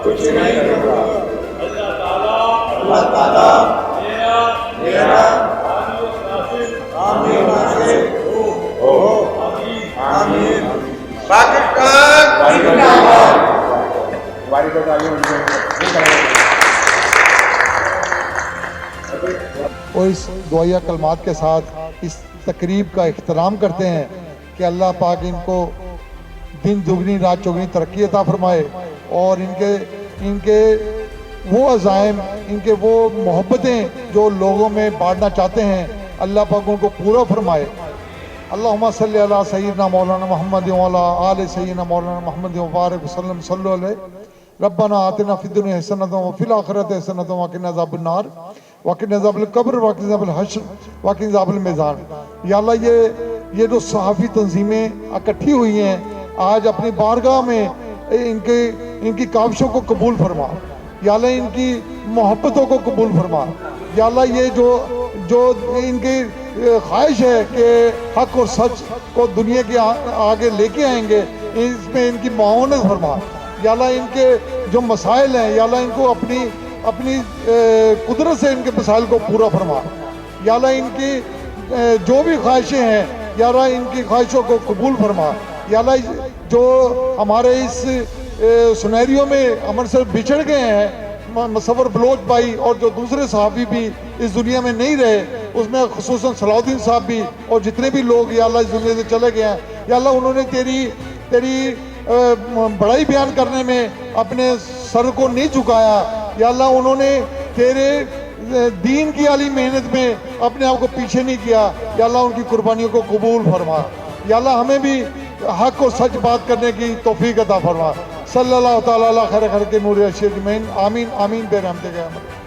کچھ نہیں کروں گا۔ اللہ تعالیٰ میرا آمین ناصر ہو۔ آمین۔ پاکستان زندہ باد۔ اور اس دعائیہ کلمات کے ساتھ اس تقریب کا احترام کرتے ہیں کہ اللہ پاک ان کو دن دگنی رات چوگنی ترقی عطا فرمائے، اور ان کے وہ عزائم، ان کے وہ محبتیں جو لوگوں میں بانٹنا چاہتے ہیں، اللہ پاک ان کو پورا فرمائے۔ اللہم صلی علی سیدنا مولانا محمد وعلی آل سیدنا مولانا محمد وبارک وسلم صلی اللہ علیہ۔ ربنا آتنا فی الدنیا حسنۃ وفی الآخرۃ حسنۃ وقنا عذاب النار وقنا عذاب القبر وقنا عذاب الحشر وقنا عذاب المیزان۔ یا اللہ یہ جو صحافی تنظیمیں اکٹھی ہوئی ہیں آج اپنی بارگاہ میں، ان کی کاوشوں کو قبول فرما۔ یا اللہ ان کی محبتوں کو قبول فرما۔ یا اللہ یہ جو ان کی خواہش ہے کہ حق اور سچ کو دنیا کے آگے لے کے آئیں گے، اس میں ان کی معاونت فرما۔ یا اللہ ان کے جو مسائل ہیں، یا اللہ ان کو اپنی قدرت سے ان کے مسائل کو پورا فرما۔ یا اللہ ان کی جو بھی خواہشیں ہیں، یا اللہ ان کی خواہشوں کو قبول فرما۔ یا اللہ جو ہمارے اس سنیریوں میں ہم سے بچھڑ گئے ہیں، مصور بلوچ بھائی اور جو دوسرے صحافی بھی اس دنیا میں نہیں رہے، اس میں خصوصاً صلاح الدین صاحب بھی اور جتنے بھی لوگ یا اللہ اس دنیا سے چلے گئے ہیں، یا اللہ انہوں نے تیری بڑائی بیان کرنے میں اپنے سر کو نہیں جھکایا۔ یا اللہ انہوں نے تیرے دین کی عالی محنت میں اپنے آپ کو پیچھے نہیں کیا۔ یا اللہ ان کی قربانیوں کو قبول فرما۔ یا اللہ ہمیں بھی حق اور سچ بات کرنے کی توفیق عطا فرما۔ صلی اللہ تعالیٰ علیہ خیر خلق نور ارشد اجمعین۔ آمین آمین برحمتک یا رب۔